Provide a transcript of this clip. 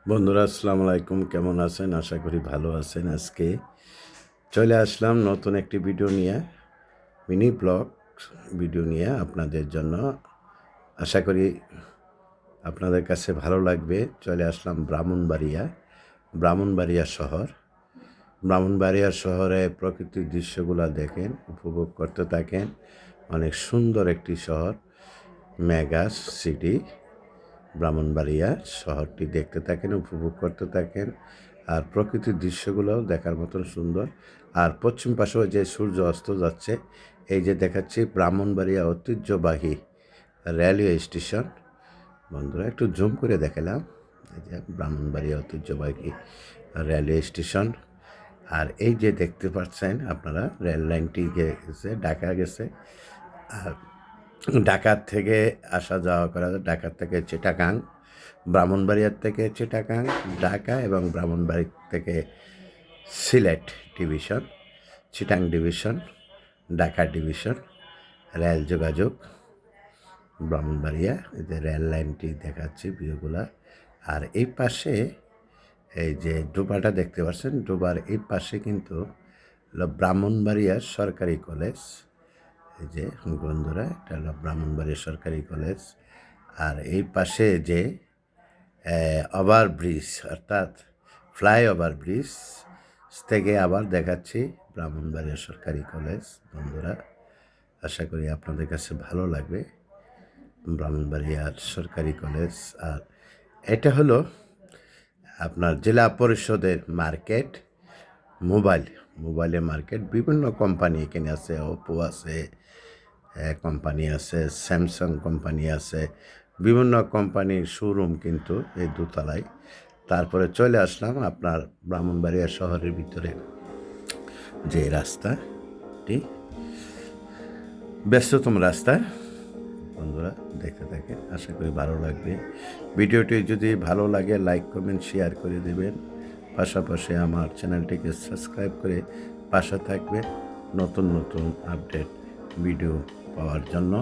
বন্ধুরা আসসালামু আলাইকুম, কেমন আছেন? আশা করি ভালো আছেন। আজকে চলে আসলাম নতুন একটি ভিডিও নিয়ে, মিনি ব্লগ ভিডিও নিয়ে আপনাদের জন্য। আশা করি আপনাদের কাছে ভালো লাগবে। চলে আসলাম ব্রাহ্মণবাড়িয়া শহর। ব্রাহ্মণবাড়িয়া শহরে প্রকৃতির দৃশ্যগুলো দেখেন, উপভোগ করতে থাকেন। অনেক সুন্দর একটি শহর, মেগা সিটি ব্রাহ্মণবাড়িয়া শহরটি দেখতে থাকেন, উপভোগ করতে থাকেন। আর প্রকৃতির দৃশ্যগুলোও দেখার মতন সুন্দর। আর পশ্চিম পাশেও যে সূর্য অস্ত যাচ্ছে, এই যে দেখাচ্ছি ব্রাহ্মণবাড়িয়া ঐতিহ্যবাহী রেলওয়ে স্টেশন। বন্ধুরা একটু জুম করে দেখালাম, এই যে ব্রাহ্মণবাড়িয়া ঐতিহ্যবাহী রেলওয়ে স্টেশন। আর এই যে দেখতে পাচ্ছেন আপনারা, রেল লাইনটি গেছে ঢাকা গেছে। আর ঢাকার থেকে আসা যাওয়া করা যায়, ঢাকার থেকে চিটাগাং, ব্রাহ্মণবাড়িয়ার থেকে চিটাগাং, ঢাকা এবং ব্রাহ্মণবাড়ি থেকে Sylhet division, Chittagong division, Dhaka division rail যোগাযোগ। ব্রাহ্মণবাড়িয়া এই যে রেল লাইনটি দেখাচ্ছি ভিউগুলা। আর এই পাশে এই যে ডোবাটা দেখতে পাচ্ছেন, ডোবার এই পাশে কিন্তু হলো ব্রাহ্মণবাড়িয়া সরকারি কলেজ। এই যে বন্ধুরা, এটা হলো ব্রাহ্মণবাড়িয়া সরকারি কলেজ। আর এই পাশে যে ওভারব্রিজ, অর্থাৎ ফ্লাইওভার ব্রিজ থেকে আবার দেখাচ্ছি ব্রাহ্মণবাড়িয়া সরকারি কলেজ। বন্ধুরা আশা করি আপনাদের কাছে ভালো লাগবে ব্রাহ্মণবাড়িয়ার সরকারি কলেজ। আর এটা হলো আপনার জেলা পরিষদের মার্কেট, মোবাইলের মার্কেট। বিভিন্ন কোম্পানি এখানে আছে, ওপো আছে, কোম্পানি আছে, স্যামসাং কোম্পানি আছে, বিভিন্ন কোম্পানির শোরুম কিন্তু এই দোতলায়। তারপরে চলে আসলাম আপনার ব্রাহ্মণবাড়িয়া শহরের ভিতরে যে রাস্তাটি, ব্যস্ততম রাস্তা। বন্ধুরা দেখতে থাকেন, আশা করি ভালো লাগবে। ভিডিওটি যদি ভালো লাগে লাইক কমেন্ট শেয়ার করে দেবেন। পাশাপাশি আমার চ্যানেলটিকে সাবস্ক্রাইব করে পাশে থাকবে নতুন নতুন আপডেট ভিডিও পাওয়ার জন্য।